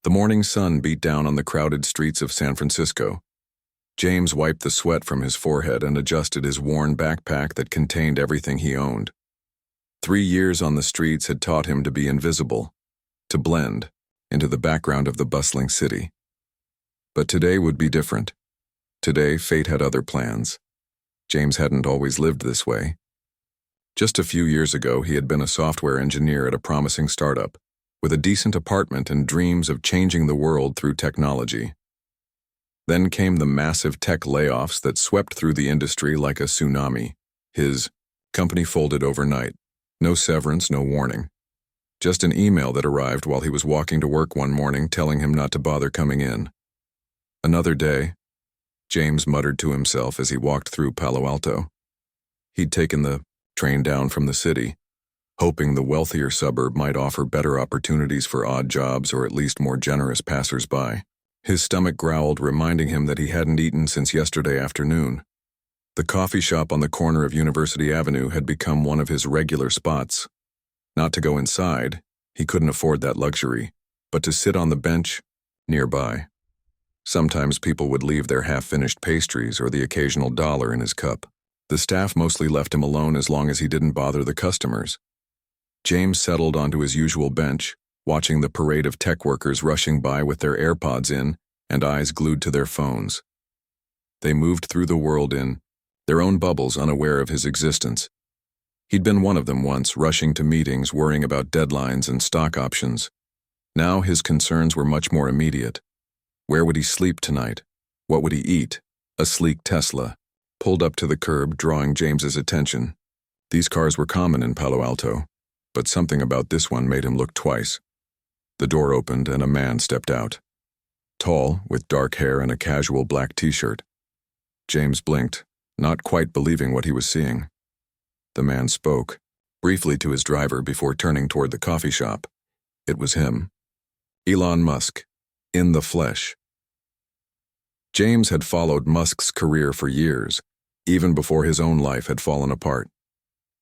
The morning sun beat down on the crowded streets of San Francisco. James wiped the sweat from his forehead and adjusted his worn backpack that contained everything he owned. 3 years on the streets had taught him to be invisible, to blend into the background of the bustling city. But today would be different. Today, fate had other plans. James hadn't always lived this way. Just a few years ago, he had been a software engineer at a promising startup, with a decent apartment and dreams of changing the world through technology. Then came the massive tech layoffs that swept through the industry like a tsunami. His company folded overnight. No severance, no warning. Just an email that arrived while he was walking to work one morning telling him not to bother coming in. Another day, James muttered to himself as he walked through Palo Alto. He'd taken the train down from the city, hoping the wealthier suburb might offer better opportunities for odd jobs or at least more generous passers-by. His stomach growled, reminding him that he hadn't eaten since yesterday afternoon. The coffee shop on the corner of University Avenue had become one of his regular spots. Not to go inside, he couldn't afford that luxury, but to sit on the bench nearby. Sometimes people would leave their half-finished pastries or the occasional dollar in his cup. The staff mostly left him alone as long as he didn't bother the customers. James settled onto his usual bench, watching the parade of tech workers rushing by with their AirPods in and eyes glued to their phones. They moved through the world in their own bubbles, unaware of his existence. He'd been one of them once, rushing to meetings, worrying about deadlines and stock options. Now his concerns were much more immediate. Where would he sleep tonight? What would he eat? A sleek Tesla pulled up to the curb, drawing James's attention. These cars were common in Palo Alto, but something about this one made him look twice. The door opened and a man stepped out. Tall, with dark hair and a casual black t-shirt. James blinked, not quite believing what he was seeing. The man spoke, briefly to his driver before turning toward the coffee shop. It was him. Elon Musk, in the flesh. James had followed Musk's career for years, even before his own life had fallen apart.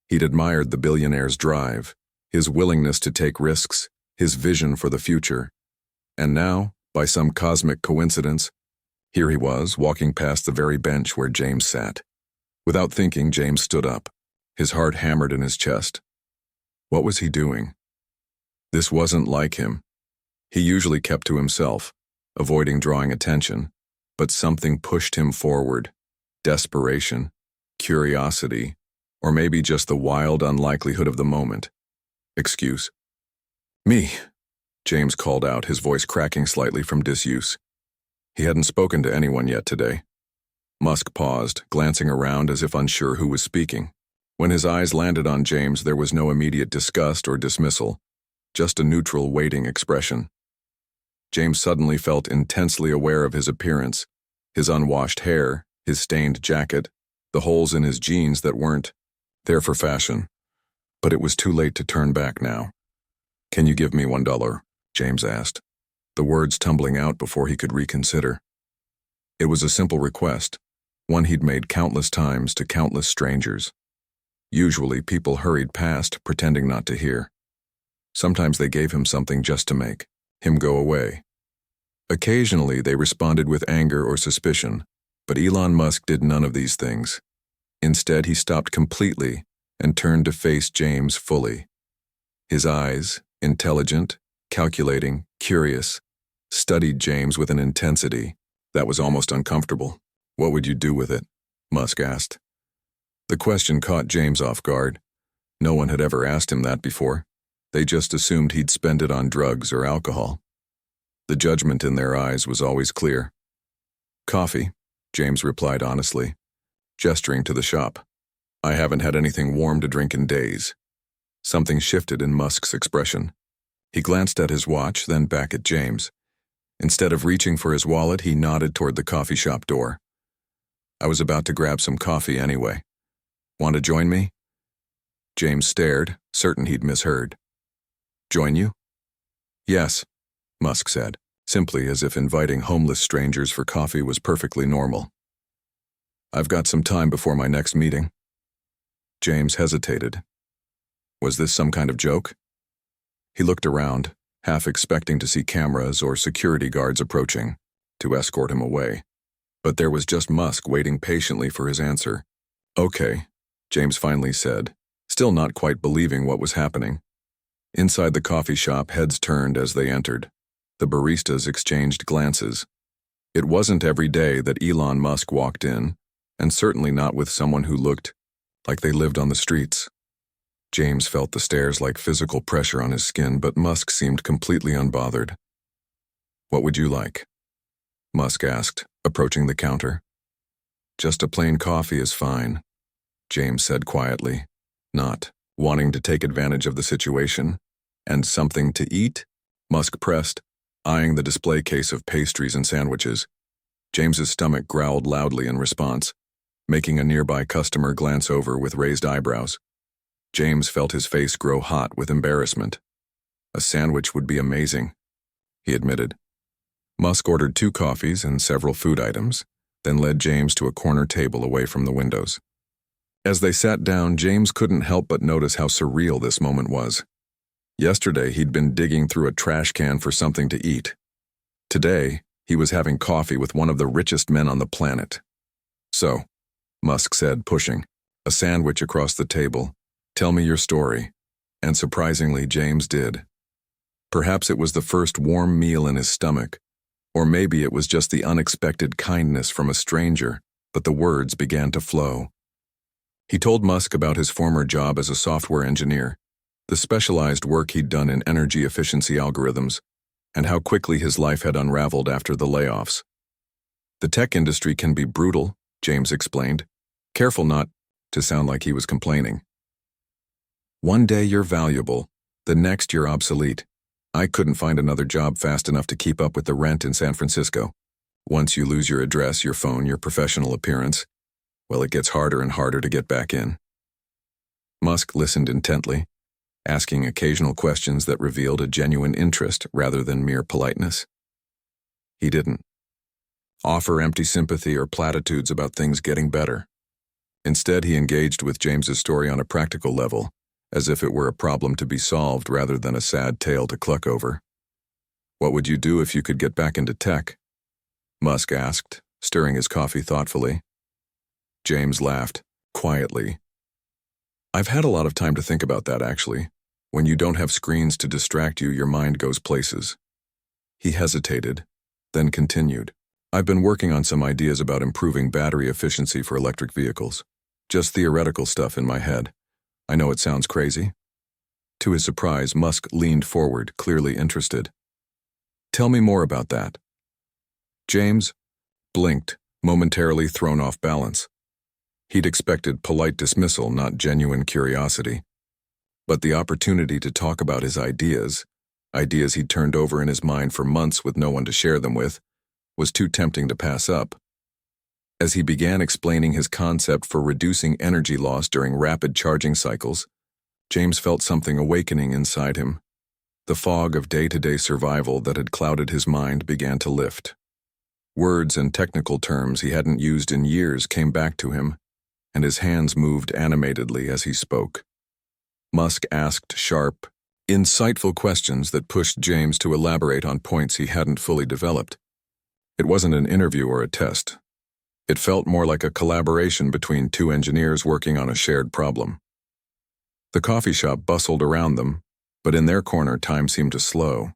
He'd admired the billionaire's drive, his willingness to take risks, his vision for the future. And now, by some cosmic coincidence, here he was, walking past the very bench where James sat. Without thinking, James stood up, his heart hammered in his chest. What was he doing? This wasn't like him. He usually kept to himself, avoiding drawing attention, but something pushed him forward. Desperation, curiosity, or maybe just the wild unlikelihood of the moment. Excuse. Me, James called out, his voice cracking slightly from disuse. He hadn't spoken to anyone yet today. Musk paused, glancing around as if unsure who was speaking. When his eyes landed on James, there was no immediate disgust or dismissal, just a neutral, waiting expression. James suddenly felt intensely aware of his appearance, his unwashed hair, his stained jacket, the holes in his jeans that weren't there for fashion. But it was too late to turn back now. "Can you give me $1? James asked, the words tumbling out before he could reconsider. It was a simple request, one he'd made countless times to countless strangers. Usually, people hurried past, pretending not to hear. Sometimes they gave him something just to make him go away. Occasionally, they responded with anger or suspicion, but Elon Musk did none of these things. Instead, he stopped completely and turned to face James fully. His eyes, intelligent, calculating, curious, studied James with an intensity that was almost uncomfortable. "What would you do with it?" Musk asked. The question caught James off guard. No one had ever asked him that before. They just assumed he'd spend it on drugs or alcohol. The judgment in their eyes was always clear. "Coffee," James replied honestly, gesturing to the shop. "I haven't had anything warm to drink in days." Something shifted in Musk's expression. He glanced at his watch, then back at James. Instead of reaching for his wallet, he nodded toward the coffee shop door. "I was about to grab some coffee anyway. Want to join me?" James stared, certain he'd misheard. "Join you?" "Yes," Musk said, simply as if inviting homeless strangers for coffee was perfectly normal. "I've got some time before my next meeting." James hesitated. Was this some kind of joke? He looked around, half expecting to see cameras or security guards approaching to escort him away. But there was just Musk waiting patiently for his answer. "Okay," James finally said, still not quite believing what was happening. Inside the coffee shop, heads turned as they entered. The baristas exchanged glances. It wasn't every day that Elon Musk walked in, and certainly not with someone who looked like they lived on the streets. James felt the stares like physical pressure on his skin, but Musk seemed completely unbothered. "What would you like?" Musk asked, approaching the counter. "Just a plain coffee is fine," James said quietly, not wanting to take advantage of the situation. "And something to eat?" Musk pressed, eyeing the display case of pastries and sandwiches. James's stomach growled loudly in response, making a nearby customer glance over with raised eyebrows. James felt his face grow hot with embarrassment. "A sandwich would be amazing," he admitted. Musk ordered 2 coffees and several food items, then led James to a corner table away from the windows. As they sat down, James couldn't help but notice how surreal this moment was. Yesterday, he'd been digging through a trash can for something to eat. Today, he was having coffee with one of the richest men on the planet. "So," Musk said, pushing a sandwich across the table, "tell me your story." And surprisingly, James did. Perhaps it was the first warm meal in his stomach, or maybe it was just the unexpected kindness from a stranger, but the words began to flow. He told Musk about his former job as a software engineer, the specialized work he'd done in energy efficiency algorithms, and how quickly his life had unraveled after the layoffs. "The tech industry can be brutal," James explained, careful not to sound like he was complaining. "One day you're valuable, the next you're obsolete. I couldn't find another job fast enough to keep up with the rent in San Francisco. Once you lose your address, your phone, your professional appearance, well, it gets harder and harder to get back in." Musk listened intently, asking occasional questions that revealed a genuine interest rather than mere politeness. He didn't offer empty sympathy or platitudes about things getting better. Instead, he engaged with James's story on a practical level, as if it were a problem to be solved rather than a sad tale to cluck over. "What would you do if you could get back into tech?" Musk asked, stirring his coffee thoughtfully. James laughed, quietly. "I've had a lot of time to think about that, actually. When you don't have screens to distract you, your mind goes places." He hesitated, then continued. "I've been working on some ideas about improving battery efficiency for electric vehicles. Just theoretical stuff in my head. I know it sounds crazy." To his surprise, Musk leaned forward, clearly interested. "Tell me more about that." James blinked, momentarily thrown off balance. He'd expected polite dismissal, not genuine curiosity. But the opportunity to talk about his ideas he'd turned over in his mind for months with no one to share them with, was too tempting to pass up. As he began explaining his concept for reducing energy loss during rapid charging cycles, James felt something awakening inside him. The fog of day-to-day survival that had clouded his mind began to lift. Words and technical terms he hadn't used in years came back to him, and his hands moved animatedly as he spoke. Musk asked sharp, insightful questions that pushed James to elaborate on points he hadn't fully developed. It wasn't an interview or a test. It felt more like a collaboration between 2 engineers working on a shared problem. The coffee shop bustled around them, but in their corner time seemed to slow.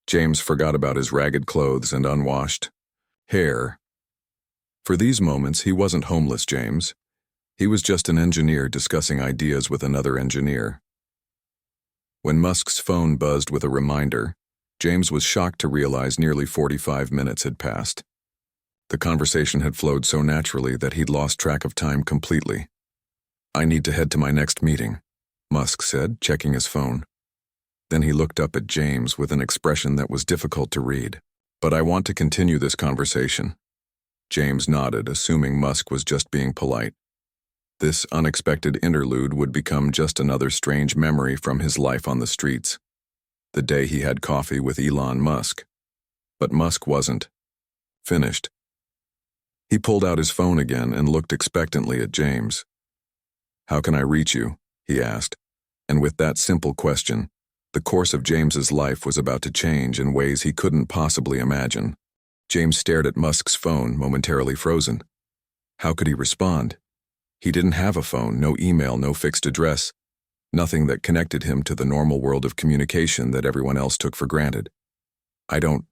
James forgot about his ragged clothes and unwashed hair. For these moments, he wasn't homeless James. He was just an engineer discussing ideas with another engineer. When Musk's phone buzzed with a reminder, James was shocked to realize nearly 45 minutes had passed. The conversation had flowed so naturally that he'd lost track of time completely. "I need to head to my next meeting," Musk said, checking his phone. Then he looked up at James with an expression that was difficult to read. "But I want to continue this conversation." James nodded, assuming Musk was just being polite. This unexpected interlude would become just another strange memory from his life on the streets. The day he had coffee with Elon Musk. But Musk wasn't finished. He pulled out his phone again and looked expectantly at James. "How can I reach you?" he asked, and with that simple question, The course of James's life was about to change in ways he couldn't possibly imagine. James stared at Musk's phone, momentarily frozen. How could he respond? He didn't have a phone, no email, no fixed address, nothing that connected him to the normal world of communication that everyone else took for granted. I don't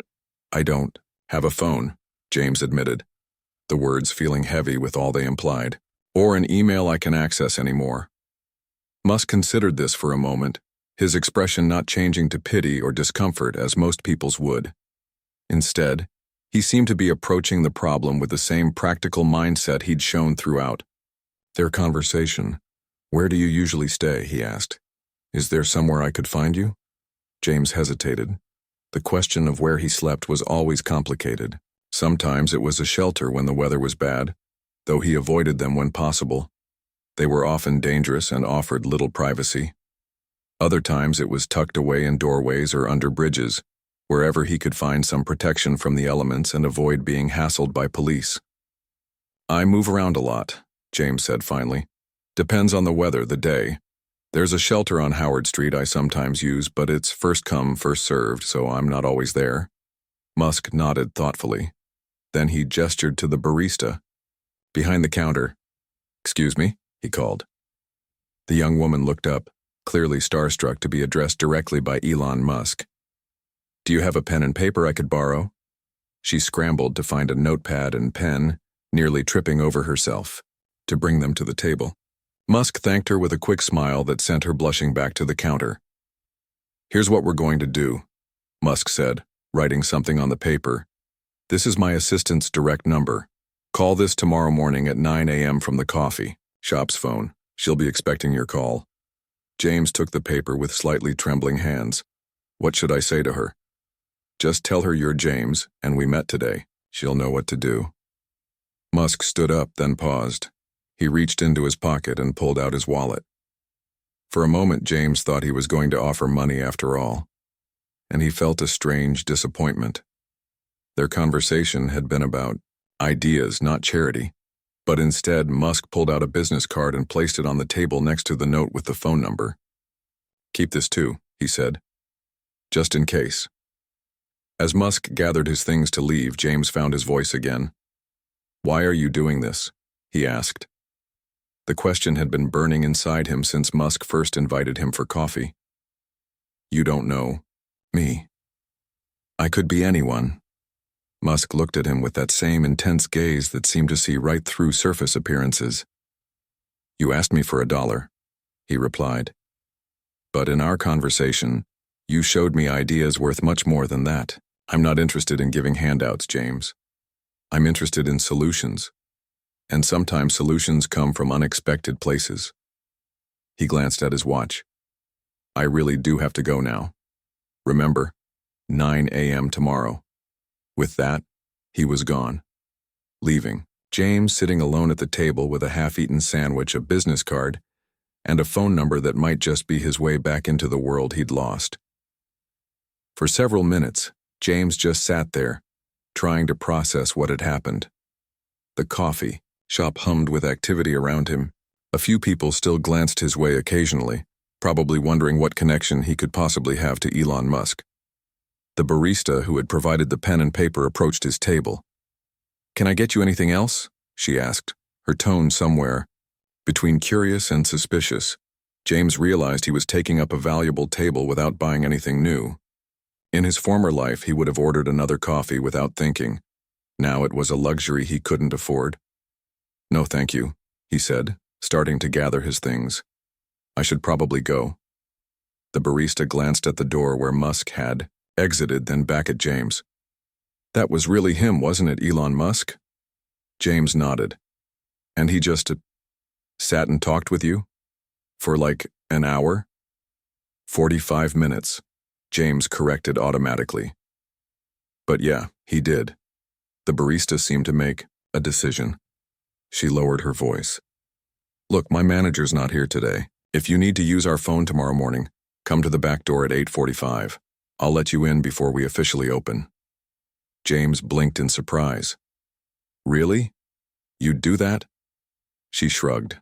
have a phone, James admitted, the words feeling heavy with all they implied. Or an email I can access anymore. Musk considered this for a moment, his expression not changing to pity or discomfort as most people's would. Instead, he seemed to be approaching the problem with the same practical mindset he'd shown throughout. Their conversation. Where do you usually stay? He asked. Is there somewhere I could find you? James hesitated. The question of where he slept was always complicated. Sometimes it was a shelter when the weather was bad, though he avoided them when possible. They were often dangerous and offered little privacy. Other times it was tucked away in doorways or under bridges, wherever he could find some protection from the elements and avoid being hassled by police. I move around a lot, James said finally. Depends on the weather, the day. There's a shelter on Howard Street I sometimes use, but it's first come, first served, so I'm not always there. Musk nodded thoughtfully. Then he gestured to the barista. Behind the counter. Excuse me, he called. The young woman looked up, clearly starstruck to be addressed directly by Elon Musk. Do you have a pen and paper I could borrow? She scrambled to find a notepad and pen, nearly tripping over herself, to bring them to the table. Musk thanked her with a quick smile that sent her blushing back to the counter. Here's what we're going to do, Musk said, writing something on the paper. This is my assistant's direct number. Call this tomorrow morning at 9 a.m. from the coffee shop's phone. She'll be expecting your call. James took the paper with slightly trembling hands. What should I say to her? Just tell her you're James, and we met today. She'll know what to do. Musk stood up, then paused. He reached into his pocket and pulled out his wallet. For a moment, James thought he was going to offer money after all, and he felt a strange disappointment. Their conversation had been about ideas, not charity, but instead Musk pulled out a business card and placed it on the table next to the note with the phone number. Keep this too, he said, just in case. As Musk gathered his things to leave, James found his voice again. Why are you doing this? He asked. The question had been burning inside him since Musk first invited him for coffee. You don't know me. I could be anyone. Musk looked at him with that same intense gaze that seemed to see right through surface appearances. You asked me for $1, he replied. But in our conversation, you showed me ideas worth much more than that. I'm not interested in giving handouts, James. I'm interested in solutions. And sometimes solutions come from unexpected places. He glanced at his watch. I really do have to go now. Remember, 9 a.m. tomorrow. With that, he was gone, leaving James sitting alone at the table with a half-eaten sandwich, a business card, and a phone number that might just be his way back into the world he'd lost. For several minutes, James just sat there, trying to process what had happened. The coffee shop hummed with activity around him. A few people still glanced his way occasionally, probably wondering what connection he could possibly have to Elon Musk. The barista who had provided the pen and paper approached his table. Can I get you anything else? She asked, her tone somewhere between curious and suspicious. James realized he was taking up a valuable table without buying anything new. In his former life, he would have ordered another coffee without thinking. Now it was a luxury he couldn't afford. No, thank you, he said, starting to gather his things. I should probably go. The barista glanced at the door where Musk had exited, then back at James. That was really him, wasn't it, Elon Musk? James nodded. And he just sat and talked with you? For like an hour? 45 minutes, James corrected automatically. But yeah, he did. The barista seemed to make a decision. She lowered her voice. Look, my manager's not here today. If you need to use our phone tomorrow morning, come to the back door at 8:45. I'll let you in before we officially open. James blinked in surprise. Really? You'd do that? She shrugged.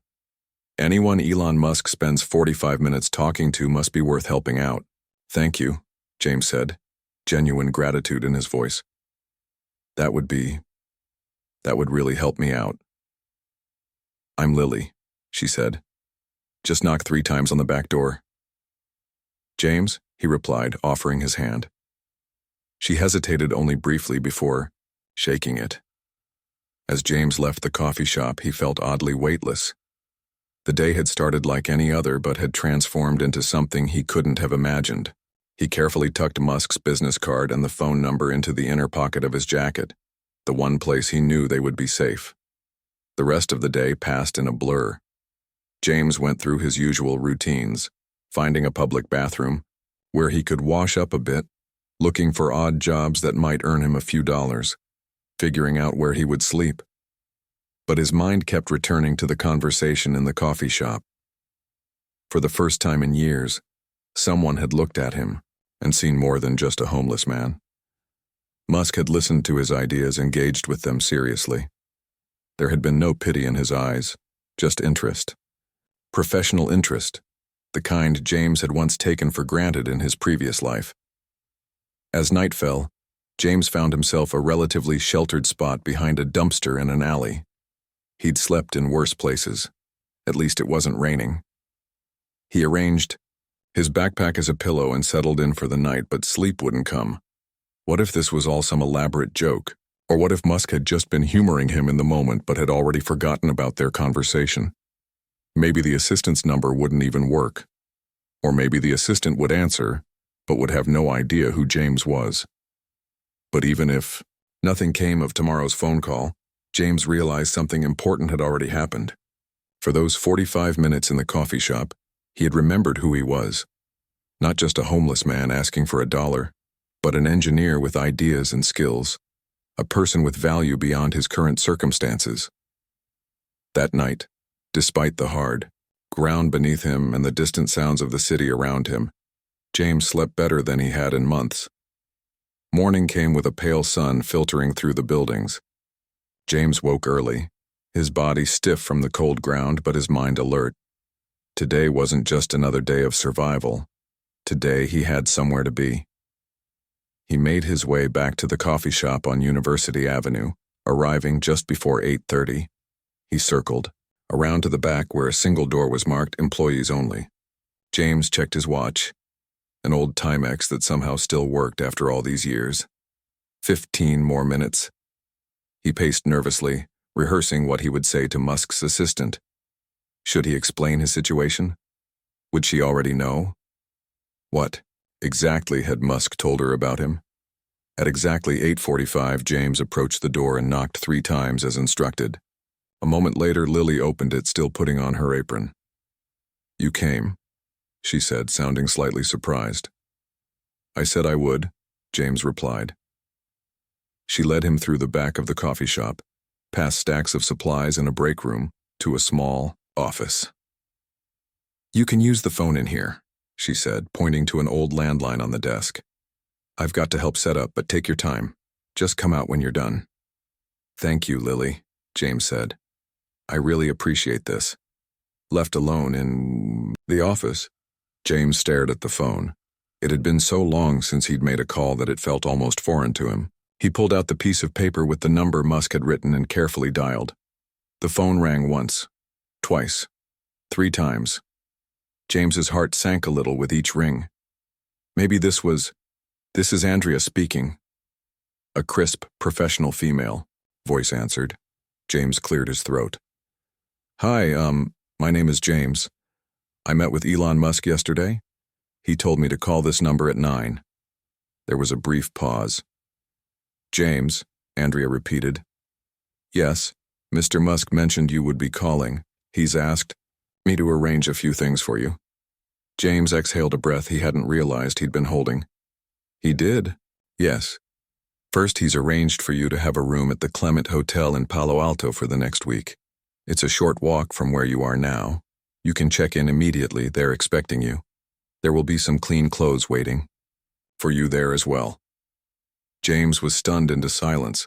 Anyone Elon Musk spends 45 minutes talking to must be worth helping out. Thank you, James said, genuine gratitude in his voice. That would really help me out. I'm Lily, she said. Just knock 3 times on the back door. James, he replied, offering his hand. She hesitated only briefly before shaking it. As James left the coffee shop, he felt oddly weightless. The day had started like any other, but had transformed into something he couldn't have imagined. He carefully tucked Musk's business card and the phone number into the inner pocket of his jacket, the one place he knew they would be safe. The rest of the day passed in a blur. James went through his usual routines, finding a public bathroom, where he could wash up a bit, looking for odd jobs that might earn him a few dollars, figuring out where he would sleep. But his mind kept returning to the conversation in the coffee shop. For the first time in years, someone had looked at him and seen more than just a homeless man. Musk had listened to his ideas, engaged with them seriously. There had been no pity in his eyes, just interest. Professional interest, the kind James had once taken for granted in his previous life. As night fell, James found himself a relatively sheltered spot behind a dumpster in an alley. He'd slept in worse places. At least it wasn't raining. He arranged his backpack as a pillow and settled in for the night, but sleep wouldn't come. What if this was all some elaborate joke? Or what if Musk had just been humoring him in the moment but had already forgotten about their conversation? Maybe the assistant's number wouldn't even work. Or maybe the assistant would answer, but would have no idea who James was. But even if nothing came of tomorrow's phone call, James realized something important had already happened. For those 45 minutes in the coffee shop, he had remembered who he was. Not just a homeless man asking for $1, but an engineer with ideas and skills, a person with value beyond his current circumstances. That night, despite the hard ground beneath him and the distant sounds of the city around him, James slept better than he had in months. Morning came with a pale sun filtering through the buildings. James woke early, his body stiff from the cold ground but his mind alert. Today wasn't just another day of survival. Today he had somewhere to be. He made his way back to the coffee shop on University Avenue, arriving just before 8:30. He circled, around to the back where a single door was marked Employees Only. James checked his watch, an old Timex that somehow still worked after all these years. 15 more minutes. He paced nervously, rehearsing what he would say to Musk's assistant. Should he explain his situation? Would she already know? What exactly had Musk told her about him? At exactly 8:45, James approached the door and knocked 3 times as instructed. A moment later, Lily opened it, still putting on her apron. You came, she said, sounding slightly surprised. I said I would, James replied. She led him through the back of the coffee shop, past stacks of supplies in a break room, to a small office. You can use the phone in here, she said, pointing to an old landline on the desk. I've got to help set up, but take your time. Just come out when you're done. Thank you, Lily, James said. I really appreciate this. Left alone in the office, James stared at the phone. It had been so long since he'd made a call that it felt almost foreign to him. He pulled out the piece of paper with the number Musk had written and carefully dialed. The phone rang once, twice, 3 times. James's heart sank a little with each ring. Maybe this is Andrea speaking. A crisp, professional female voice answered. James cleared his throat. Hi, my name is James. I met with Elon Musk yesterday. He told me to call this number at 9. There was a brief pause. James, Andrea repeated. Yes, Mr. Musk mentioned you would be calling. He's asked me to arrange a few things for you. James exhaled a breath he hadn't realized he'd been holding. He did? Yes. First, he's arranged for you to have a room at the Clement Hotel in Palo Alto for the next week. It's a short walk from where you are now. You can check in immediately. They're expecting you. There will be some clean clothes waiting for you there as well. James was stunned into silence.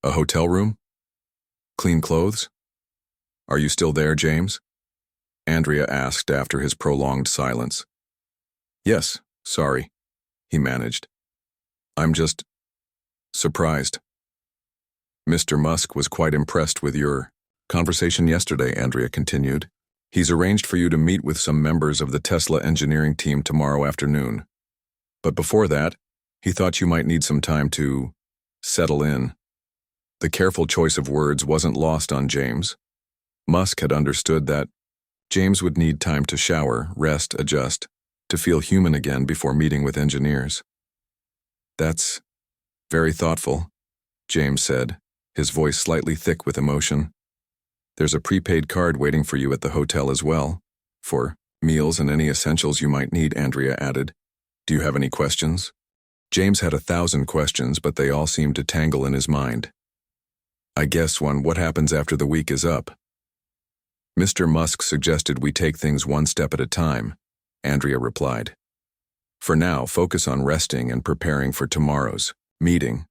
A hotel room? Clean clothes? Are you still there, James? Andrea asked after his prolonged silence. Yes, Sorry, he managed. I'm just surprised. Mr. Musk was quite impressed with your conversation yesterday, Andrea continued. He's arranged for you to meet with some members of the Tesla engineering team tomorrow afternoon. But before that, he thought you might need some time to settle in. The careful choice of words wasn't lost on James. Musk had understood that James would need time to shower, rest, adjust, to feel human again before meeting with engineers. That's very thoughtful, James said, his voice slightly thick with emotion. There's a prepaid card waiting for you at the hotel as well, for meals and any essentials you might need, Andrea added. Do you have any questions? James had 1,000 questions, but they all seemed to tangle in his mind. I guess what happens after the week is up? Mr. Musk suggested we take things one step at a time, Andrea replied. For now, focus on resting and preparing for tomorrow's meeting.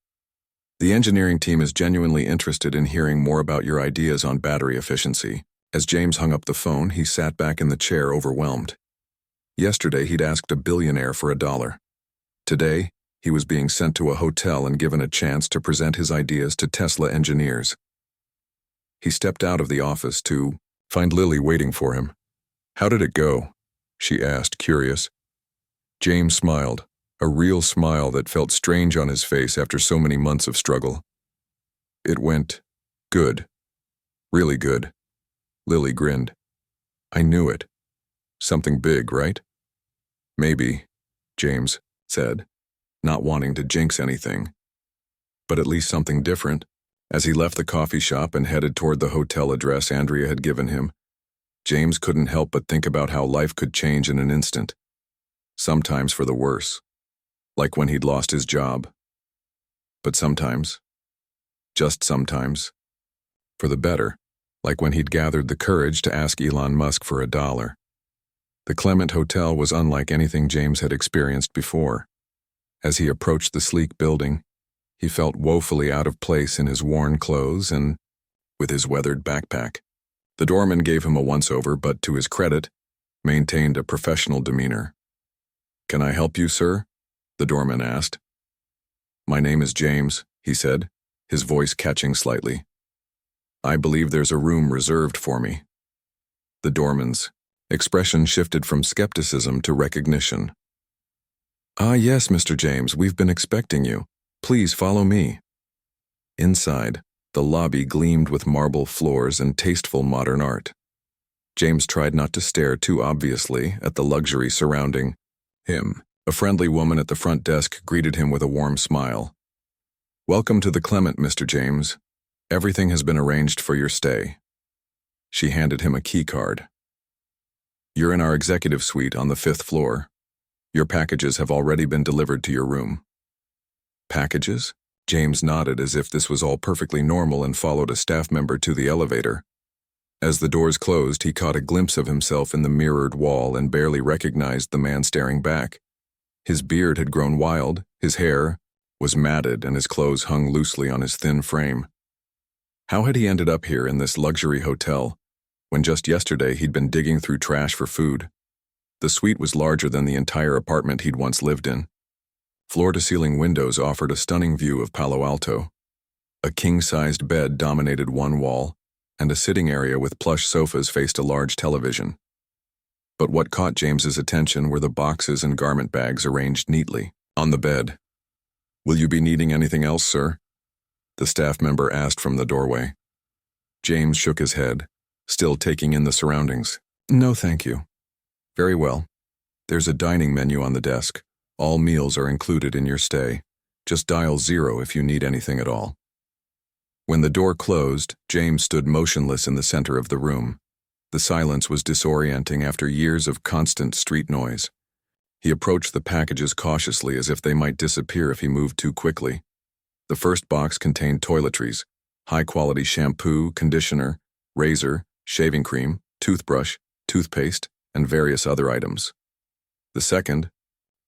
The engineering team is genuinely interested in hearing more about your ideas on battery efficiency. As James hung up the phone, he sat back in the chair overwhelmed. Yesterday, he'd asked a billionaire for $1. Today, he was being sent to a hotel and given a chance to present his ideas to Tesla engineers. He stepped out of the office to find Lily waiting for him. How did it go? She asked, curious. James smiled, a real smile that felt strange on his face after so many months of struggle. It went good. Really good. Lily grinned. I knew it. Something big, right? Maybe, James said, not wanting to jinx anything. But at least something different. As he left the coffee shop and headed toward the hotel address Andrea had given him, James couldn't help but think about how life could change in an instant. Sometimes for the worse, like when he'd lost his job. But sometimes, just sometimes, for the better, like when he'd gathered the courage to ask Elon Musk for $1. The Clement Hotel was unlike anything James had experienced before. As he approached the sleek building, he felt woefully out of place in his worn clothes and with his weathered backpack. The doorman gave him a once-over, but to his credit, maintained a professional demeanor. Can I help you, sir? The doorman asked. My name is James, he said, his voice catching slightly. I believe there's a room reserved for me. The doorman's expression shifted from skepticism to recognition. Ah, yes, Mr. James, we've been expecting you. Please follow me. Inside, the lobby gleamed with marble floors and tasteful modern art. James tried not to stare too obviously at the luxury surrounding him. A friendly woman at the front desk greeted him with a warm smile. Welcome to the Clement, Mr. James. Everything has been arranged for your stay. She handed him a key card. You're in our executive suite on the 5th floor. Your packages have already been delivered to your room. Packages? James nodded as if this was all perfectly normal and followed a staff member to the elevator. As the doors closed, he caught a glimpse of himself in the mirrored wall and barely recognized the man staring back. His beard had grown wild, his hair was matted, and his clothes hung loosely on his thin frame. How had he ended up here in this luxury hotel, when just yesterday he'd been digging through trash for food? The suite was larger than the entire apartment he'd once lived in. Floor-to-ceiling windows offered a stunning view of Palo Alto. A king-sized bed dominated one wall, and a sitting area with plush sofas faced a large television. But what caught James's attention were the boxes and garment bags arranged neatly on the bed. Will you be needing anything else, sir? The staff member asked from the doorway. James shook his head, still taking in the surroundings. No, thank you. Very well. There's a dining menu on the desk. All meals are included in your stay. Just dial 0 if you need anything at all. When the door closed, James stood motionless in the center of the room. The silence was disorienting after years of constant street noise. He approached the packages cautiously as if they might disappear if he moved too quickly. The first box contained toiletries, high-quality shampoo, conditioner, razor, shaving cream, toothbrush, toothpaste, and various other items. The second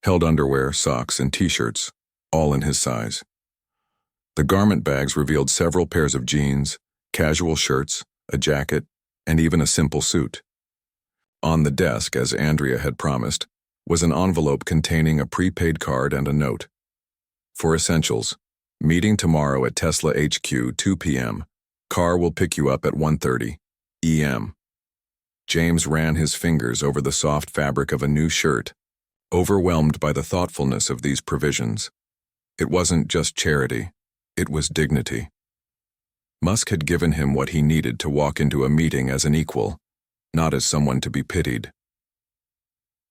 held underwear, socks, and t-shirts, all in his size. The garment bags revealed several pairs of jeans, casual shirts, a jacket, and even a simple suit. On the desk, as Andrea had promised, was an envelope containing a prepaid card and a note. For essentials, meeting tomorrow at Tesla HQ 2 p.m. Car will pick you up at 1:30 a.m. James ran his fingers over the soft fabric of a new shirt, overwhelmed by the thoughtfulness of these provisions. It wasn't just charity, it was dignity. Musk had given him what he needed to walk into a meeting as an equal, not as someone to be pitied.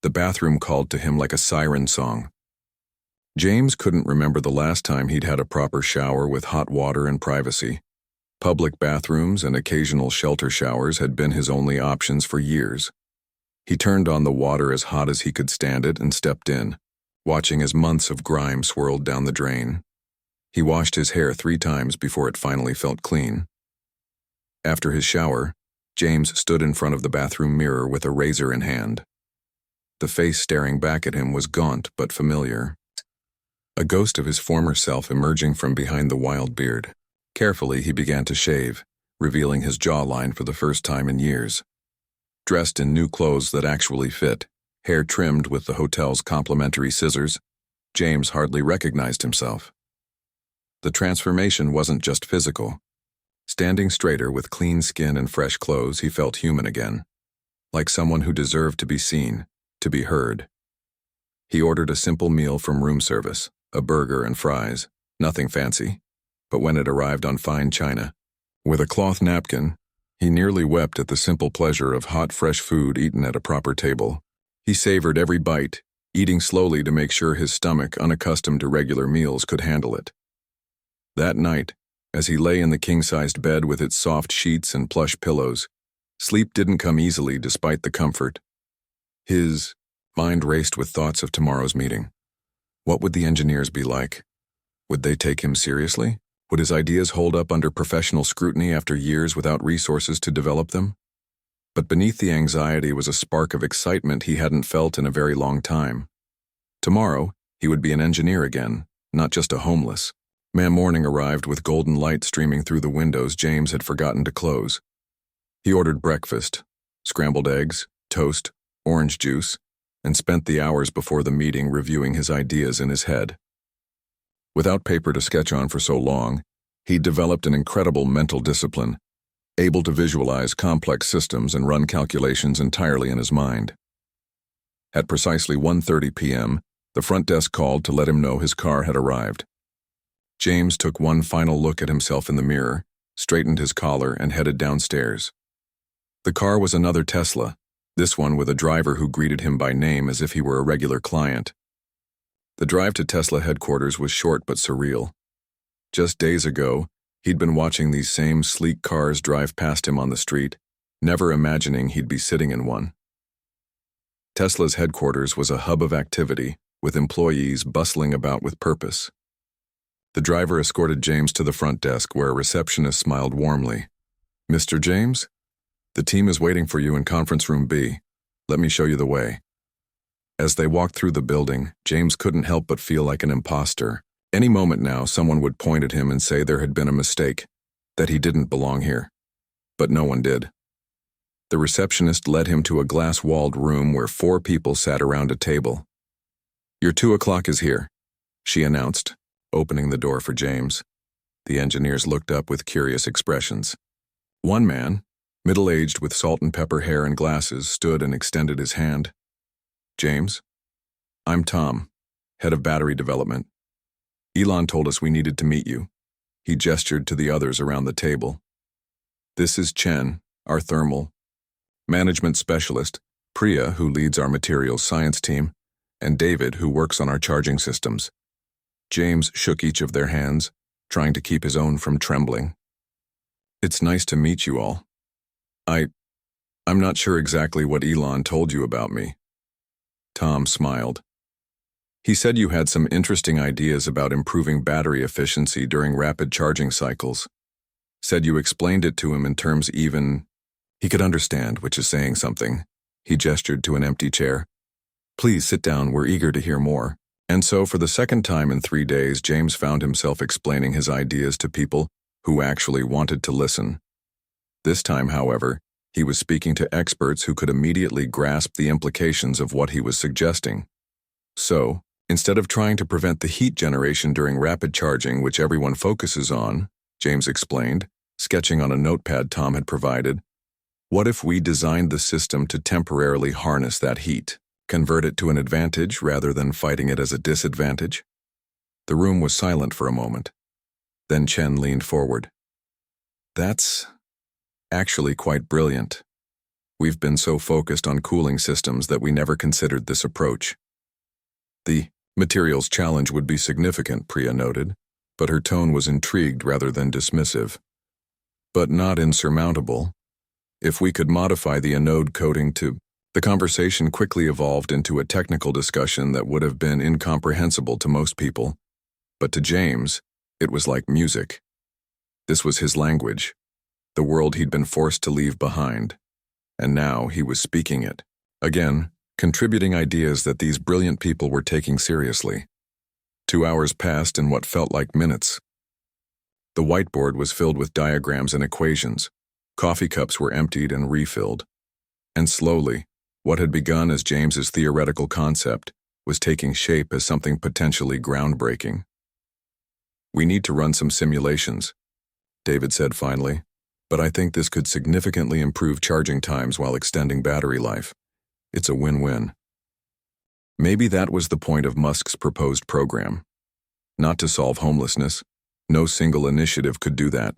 The bathroom called to him like a siren song. James couldn't remember the last time he'd had a proper shower with hot water and privacy. Public bathrooms and occasional shelter showers had been his only options for years. He turned on the water as hot as he could stand it and stepped in, watching as months of grime swirled down the drain. He washed his hair 3 times before it finally felt clean. After his shower, James stood in front of the bathroom mirror with a razor in hand. The face staring back at him was gaunt but familiar. A ghost of his former self emerging from behind the wild beard. Carefully, he began to shave, revealing his jawline for the first time in years. Dressed in new clothes that actually fit, hair trimmed with the hotel's complimentary scissors, James hardly recognized himself. The transformation wasn't just physical. Standing straighter with clean skin and fresh clothes, he felt human again, like someone who deserved to be seen, to be heard. He ordered a simple meal from room service, a burger and fries, nothing fancy. But when it arrived on fine china, with a cloth napkin, he nearly wept at the simple pleasure of hot, fresh food eaten at a proper table. He savored every bite, eating slowly to make sure his stomach, unaccustomed to regular meals, could handle it. That night, as he lay in the king-sized bed with its soft sheets and plush pillows, sleep didn't come easily despite the comfort. His mind raced with thoughts of tomorrow's meeting. What would the engineers be like? Would they take him seriously? Would his ideas hold up under professional scrutiny after years without resources to develop them? But beneath the anxiety was a spark of excitement he hadn't felt in a very long time. Tomorrow, he would be an engineer again, not just a homeless. Morning arrived with golden light streaming through the windows James had forgotten to close. He ordered breakfast, scrambled eggs, toast, orange juice, and spent the hours before the meeting reviewing his ideas in his head. Without paper to sketch on for so long, he'd developed an incredible mental discipline, able to visualize complex systems and run calculations entirely in his mind. At precisely 1:30 p.m., the front desk called to let him know his car had arrived. James took one final look at himself in the mirror, straightened his collar, and headed downstairs. The car was another Tesla, this one with a driver who greeted him by name as if he were a regular client. The drive to Tesla headquarters was short but surreal. Just days ago, he'd been watching these same sleek cars drive past him on the street, never imagining he'd be sitting in one. Tesla's headquarters was a hub of activity, with employees bustling about with purpose. The driver escorted James to the front desk where a receptionist smiled warmly. "Mr. James? The team is waiting for you in conference room B. Let me show you the way." As they walked through the building, James couldn't help but feel like an imposter. Any moment now, someone would point at him and say there had been a mistake, that he didn't belong here. But no one did. The receptionist led him to a glass-walled room where 4 people sat around a table. "Your 2 o'clock is here," she announced, opening the door for James. The engineers looked up with curious expressions. One man, middle-aged with salt and pepper hair and glasses, stood and extended his hand. "James, I'm Tom, head of battery development. Elon told us we needed to meet you." He gestured to the others around the table. "This is Chen, our thermal management specialist, Priya, who leads our materials science team, and David, who works on our charging systems." James shook each of their hands, trying to keep his own from trembling. "It's nice to meet you all. I'm not sure exactly what Elon told you about me." Tom smiled. "He said you had some interesting ideas about improving battery efficiency during rapid charging cycles. Said you explained it to him in terms even he could understand, which is saying something." He gestured to an empty chair. "Please sit down, we're eager to hear more." And so, for the second time in 3 days, James found himself explaining his ideas to people who actually wanted to listen. This time, however, He was speaking to experts who could immediately grasp the implications of what he was suggesting. So, instead of trying to prevent the heat generation during rapid charging, which everyone focuses on, James explained, sketching on a notepad Tom had provided, what if we designed the system to temporarily harness that heat, convert it to an advantage rather than fighting it as a disadvantage? The room was silent for a moment. Then Chen leaned forward. That's actually quite brilliant. We've been so focused on cooling systems that we never considered this approach. The materials challenge would be significant, Priya noted, but her tone was intrigued rather than dismissive. But not insurmountable. If we could modify the anode coating to... The conversation quickly evolved into a technical discussion that would have been incomprehensible to most people. But to James, it was like music. This was his language, the world he'd been forced to leave behind. And now he was speaking it. Again, contributing ideas that these brilliant people were taking seriously. 2 hours passed in what felt like minutes. The whiteboard was filled with diagrams and equations. Coffee cups were emptied and refilled. And slowly, what had begun as James's theoretical concept was taking shape as something potentially groundbreaking. We need to run some simulations, David said finally, but I think this could significantly improve charging times while extending battery life. It's a win-win. Maybe that was the point of Musk's proposed program. Not to solve homelessness, no single initiative could do that,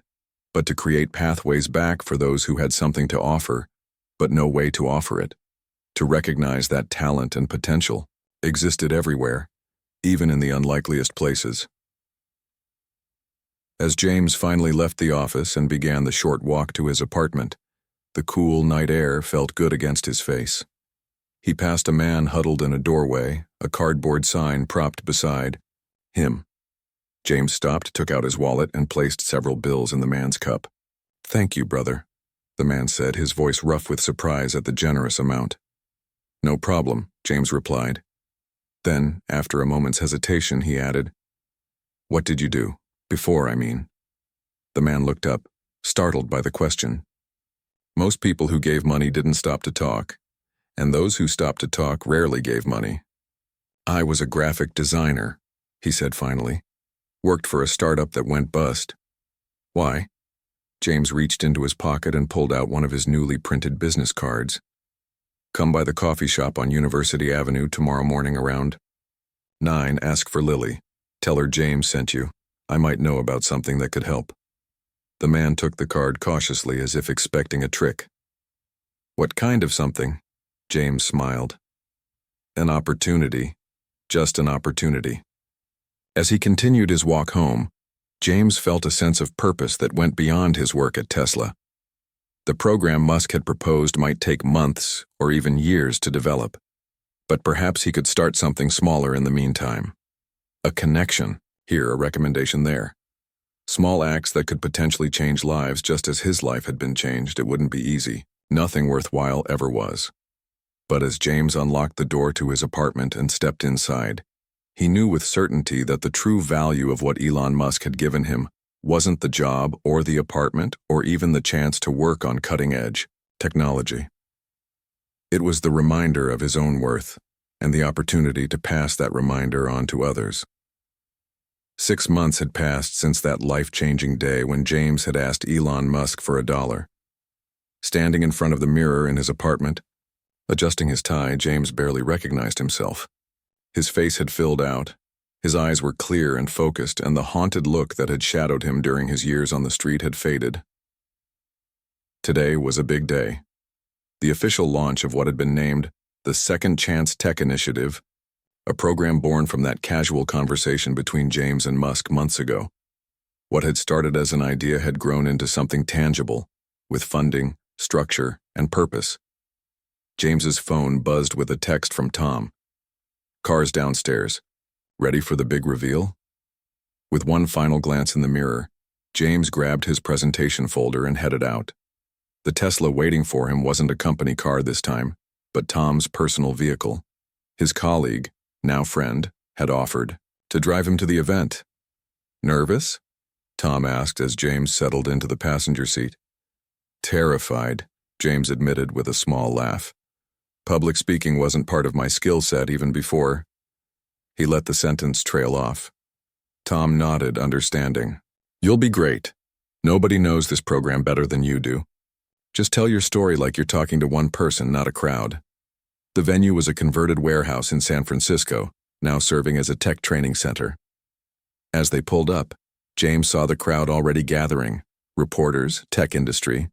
but to create pathways back for those who had something to offer, but no way to offer it. To recognize that talent and potential existed everywhere, even in the unlikeliest places. As James finally left the office and began the short walk to his apartment, the cool night air felt good against his face. He passed a man huddled in a doorway, a cardboard sign propped beside him. James stopped, took out his wallet, and placed several bills in the man's cup. "Thank you, brother," the man said, his voice rough with surprise at the generous amount. "No problem," James replied. Then, after a moment's hesitation, he added, "What did you do? Before, I mean." The man looked up, startled by the question. Most people who gave money didn't stop to talk, and those who stopped to talk rarely gave money. "I was a graphic designer," he said finally. "Worked for a startup that went bust." "Why?" James reached into his pocket and pulled out one of his newly printed business cards. "Come by the coffee shop on University Avenue tomorrow morning around 9. Ask for Lily. Tell her James sent you. I might know about something that could help." The man took the card cautiously as if expecting a trick. "What kind of something?" James smiled. "An opportunity. Just an opportunity." As he continued his walk home, James felt a sense of purpose that went beyond his work at Tesla. The program Musk had proposed might take months or even years to develop, but perhaps he could start something smaller in the meantime. A connection, here a recommendation there. Small acts that could potentially change lives just as his life had been changed. It wouldn't be easy. Nothing worthwhile ever was. But as James unlocked the door to his apartment and stepped inside, he knew with certainty that the true value of what Elon Musk had given him wasn't the job or the apartment or even the chance to work on cutting-edge technology. It was the reminder of his own worth and the opportunity to pass that reminder on to others. 6 months had passed since that life-changing day when James had asked Elon Musk for $1. Standing in front of the mirror in his apartment, adjusting his tie, James barely recognized himself. His face had filled out, his eyes were clear and focused, and the haunted look that had shadowed him during his years on the street had faded. Today was a big day. The official launch of what had been named the Second Chance Tech Initiative, a program born from that casual conversation between James and Musk months ago. What had started as an idea had grown into something tangible, with funding, structure, and purpose. James's phone buzzed with a text from Tom. "Car's downstairs. Ready for the big reveal?" With one final glance in the mirror, James grabbed his presentation folder and headed out. The Tesla waiting for him wasn't a company car this time, but Tom's personal vehicle. His colleague, now friend, had offered to drive him to the event. "Nervous?" Tom asked as James settled into the passenger seat. "Terrified," James admitted with a small laugh. Public speaking wasn't part of my skill set even before. He let the sentence trail off. Tom nodded, understanding. You'll be great. Nobody knows this program better than you do. Just tell your story like you're talking to one person, not a crowd. The venue was a converted warehouse in San Francisco, now serving as a tech training center. As they pulled up, James saw the crowd already gathering: reporters, tech industry,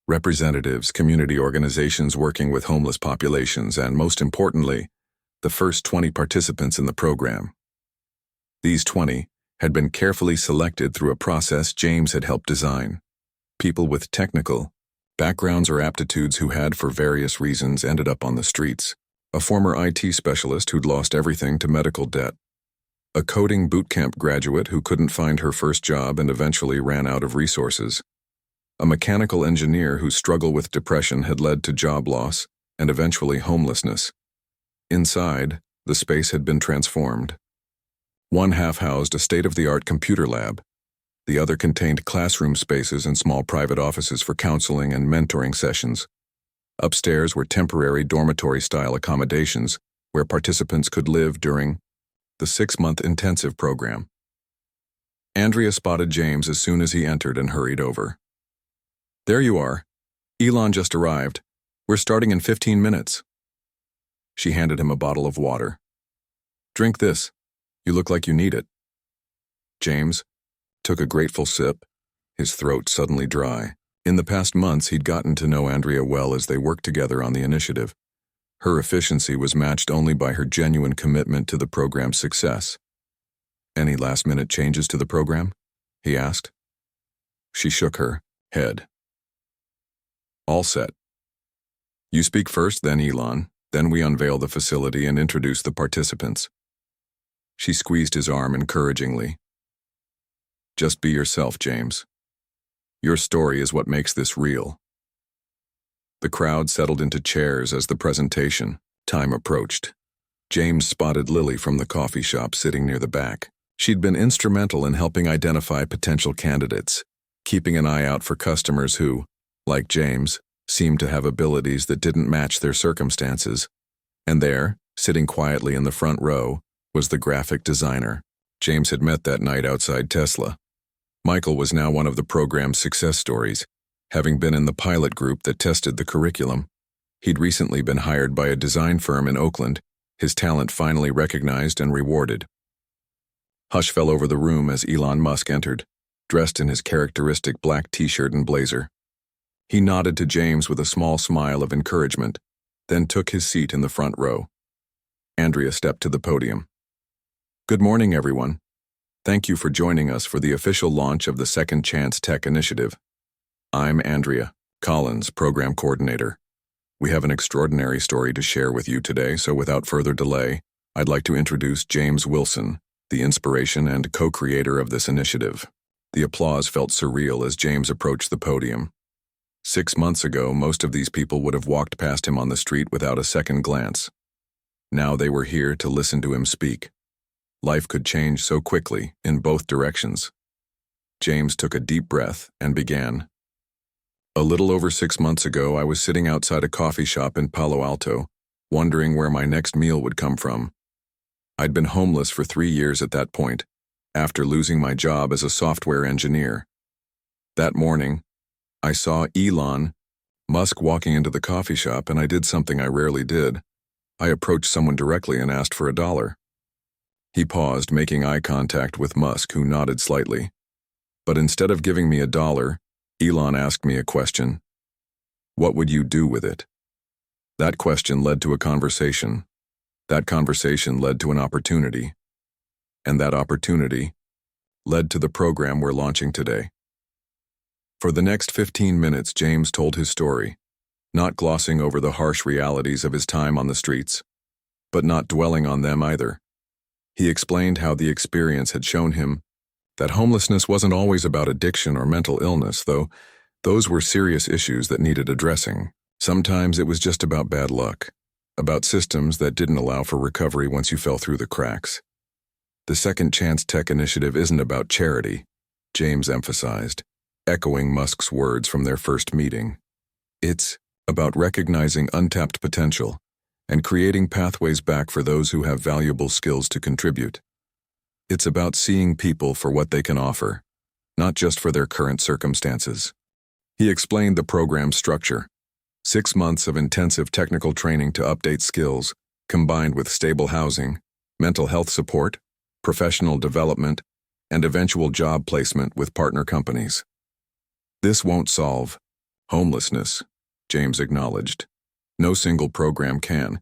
representatives, community organizations working with homeless populations, and most importantly, the first 20 participants in the program. These 20 had been carefully selected through a process James had helped design. People with technical backgrounds or aptitudes who had, for various reasons, ended up on the streets. A former IT specialist who'd lost everything to medical debt. A coding bootcamp graduate who couldn't find her first job and eventually ran out of resources. A mechanical engineer whose struggle with depression had led to job loss and eventually homelessness. Inside, the space had been transformed. One half housed a state-of-the-art computer lab. The other contained classroom spaces and small private offices for counseling and mentoring sessions. Upstairs were temporary dormitory-style accommodations where participants could live during the 6-month intensive program. Andrea spotted James as soon as he entered and hurried over. There you are. Elon just arrived. We're starting in 15 minutes. She handed him a bottle of water. Drink this. You look like you need it. James took a grateful sip, his throat suddenly dry. In the past months, he'd gotten to know Andrea well as they worked together on the initiative. Her efficiency was matched only by her genuine commitment to the program's success. Any last-minute changes to the program? He asked. She shook her head. All set. You speak first, then Elon. Then we unveil the facility and introduce the participants. She squeezed his arm encouragingly. Just be yourself, James. Your story is what makes this real. The crowd settled into chairs as the presentation time approached. James spotted Lily from the coffee shop sitting near the back. She'd been instrumental in helping identify potential candidates, keeping an eye out for customers who, like James, seemed to have abilities that didn't match their circumstances. And there, sitting quietly in the front row, was the graphic designer James had met that night outside Tesla. Michael was now one of the program's success stories. Having been in the pilot group that tested the curriculum, he'd recently been hired by a design firm in Oakland, his talent finally recognized and rewarded. Hush fell over the room as Elon Musk entered, dressed in his characteristic black t-shirt and blazer. He nodded to James with a small smile of encouragement, then took his seat in the front row. Andrea stepped to the podium. Good morning, everyone. Thank you for joining us for the official launch of the Second Chance Tech Initiative. I'm Andrea Collins, Program Coordinator. We have an extraordinary story to share with you today, so without further delay, I'd like to introduce James Wilson, the inspiration and co-creator of this initiative. The applause felt surreal as James approached the podium. 6 months ago, most of these people would have walked past him on the street without a second glance. Now they were here to listen to him speak. Life could change so quickly, in both directions. James took a deep breath and began. A little over 6 months ago, I was sitting outside a coffee shop in Palo Alto, wondering where my next meal would come from. I'd been homeless for 3 years at that point, after losing my job as a software engineer. That morning, I saw Elon Musk walking into the coffee shop, and I did something I rarely did. I approached someone directly and asked for $1. He paused, making eye contact with Musk, who nodded slightly. But instead of giving me $1, Elon asked me a question. What would you do with it? That question led to a conversation. That conversation led to an opportunity. And that opportunity led to the program we're launching today. For the next 15 minutes, James told his story, not glossing over the harsh realities of his time on the streets, but not dwelling on them either. He explained how the experience had shown him that homelessness wasn't always about addiction or mental illness, though those were serious issues that needed addressing. Sometimes it was just about bad luck, about systems that didn't allow for recovery once you fell through the cracks. The Second Chance Tech Initiative isn't about charity, James emphasized, echoing Musk's words from their first meeting. It's about recognizing untapped potential and creating pathways back for those who have valuable skills to contribute. It's about seeing people for what they can offer, not just for their current circumstances. He explained the program's structure: 6 months of intensive technical training to update skills, combined with stable housing, mental health support, professional development, and eventual job placement with partner companies. This won't solve homelessness, James acknowledged. No single program can,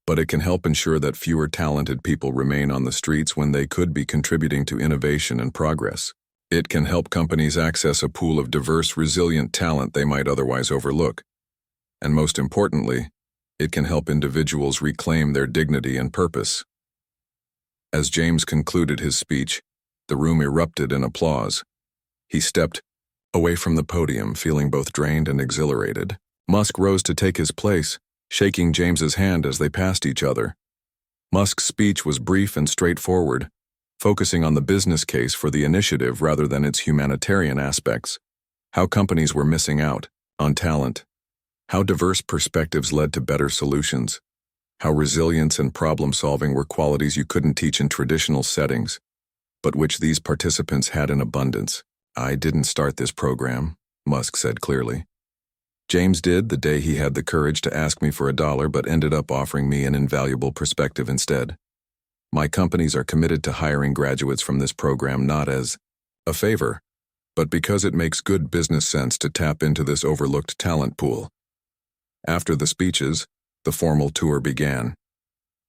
but it can help ensure that fewer talented people remain on the streets when they could be contributing to innovation and progress. It can help companies access a pool of diverse, resilient talent they might otherwise overlook. And most importantly, it can help individuals reclaim their dignity and purpose. As James concluded his speech, the room erupted in applause. He stepped away from the podium, feeling both drained and exhilarated. Musk rose to take his place, shaking James's hand as they passed each other. Musk's speech was brief and straightforward, focusing on the business case for the initiative rather than its humanitarian aspects, how companies were missing out on talent, how diverse perspectives led to better solutions, how resilience and problem-solving were qualities you couldn't teach in traditional settings, but which these participants had in abundance. "I didn't start this program," Musk said clearly. "James did the day he had the courage to ask me for $1 but ended up offering me an invaluable perspective instead. My companies are committed to hiring graduates from this program not as a favor, but because it makes good business sense to tap into this overlooked talent pool." After the speeches, the formal tour began.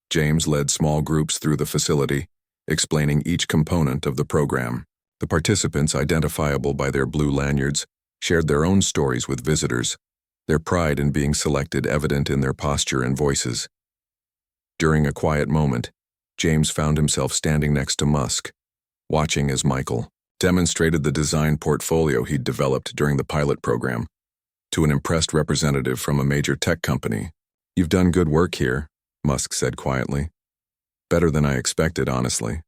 James led small groups through the facility, explaining each component of the program. The participants, identifiable by their blue lanyards, shared their own stories with visitors, their pride in being selected evident in their posture and voices. During a quiet moment, James found himself standing next to Musk, watching as Michael demonstrated the design portfolio he'd developed during the pilot program to an impressed representative from a major tech company. "You've done good work here," Musk said quietly. "Better than I expected, honestly."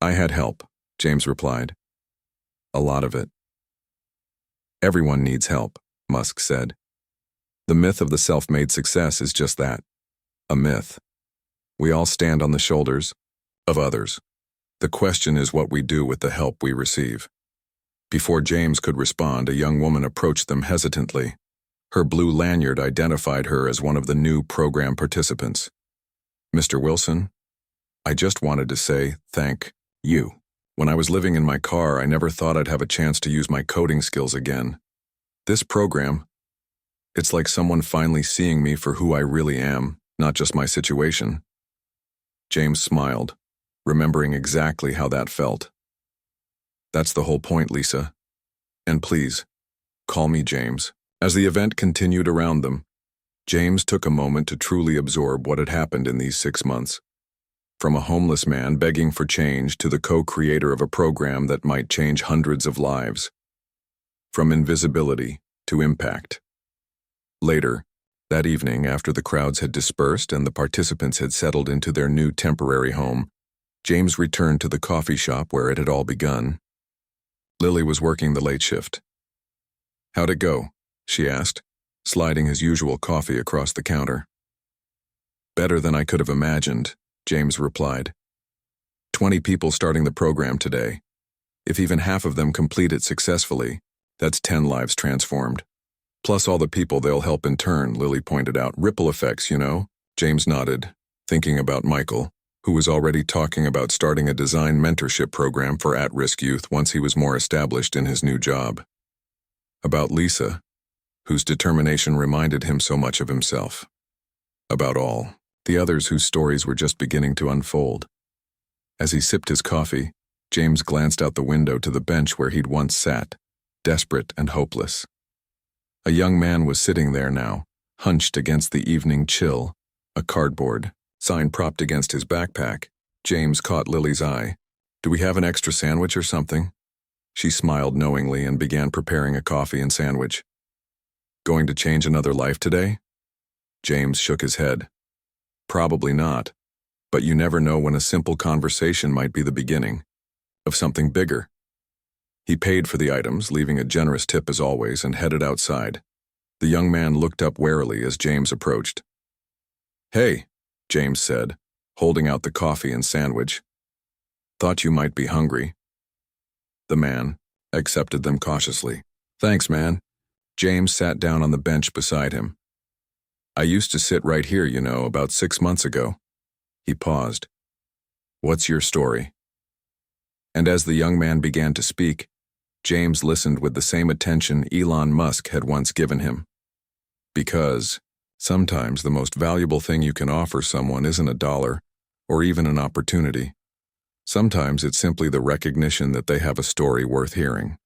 "I had help," James replied. "A lot of it." "Everyone needs help," Musk said. "The myth of the self-made success is just that, a myth. We all stand on the shoulders of others. The question is what we do with the help we receive." Before James could respond, a young woman approached them hesitantly. Her blue lanyard identified her as one of the new program participants. "Mr. Wilson, I just wanted to say thank you. When I was living in my car, I never thought I'd have a chance to use my coding skills again. This program, it's like someone finally seeing me for who I really am, not just my situation." James smiled, remembering exactly how that felt. "That's the whole point, Lisa. And please, call me James." As the event continued around them, James took a moment to truly absorb what had happened in these 6 months. From a homeless man begging for change to the co-creator of a program that might change hundreds of lives. From invisibility to impact. Later, that evening, after the crowds had dispersed and the participants had settled into their new temporary home, James returned to the coffee shop where it had all begun. Lily was working the late shift. "How'd it go?" she asked, sliding his usual coffee across the counter. "Better than I could have imagined," James replied. 20 people starting the program today. If even half of them complete it successfully, that's 10 lives transformed. Plus all the people they'll help in turn, Lily pointed out. "Ripple effects, you know?" James nodded, thinking about Michael, who was already talking about starting a design mentorship program for at-risk youth once he was more established in his new job. About Lisa, whose determination reminded him so much of himself. About all the others whose stories were just beginning to unfold. As he sipped his coffee, James glanced out the window to the bench where he'd once sat, desperate and hopeless. A young man was sitting there now, hunched against the evening chill, a cardboard sign propped against his backpack. James caught Lily's eye. "Do we have an extra sandwich or something?" She smiled knowingly and began preparing a coffee and sandwich. "Going to change another life today?" James shook his head. "Probably not, but you never know when a simple conversation might be the beginning of something bigger." He paid for the items, leaving a generous tip as always, and headed outside. The young man looked up warily as James approached. "Hey," James said, holding out the coffee and sandwich. "Thought you might be hungry." The man accepted them cautiously. "Thanks, man." James sat down on the bench beside him. "I used to sit right here, about 6 months ago." He paused. "What's your story?" And as the young man began to speak, James listened with the same attention Elon Musk had once given him. Because sometimes the most valuable thing you can offer someone isn't a dollar or even an opportunity. Sometimes it's simply the recognition that they have a story worth hearing.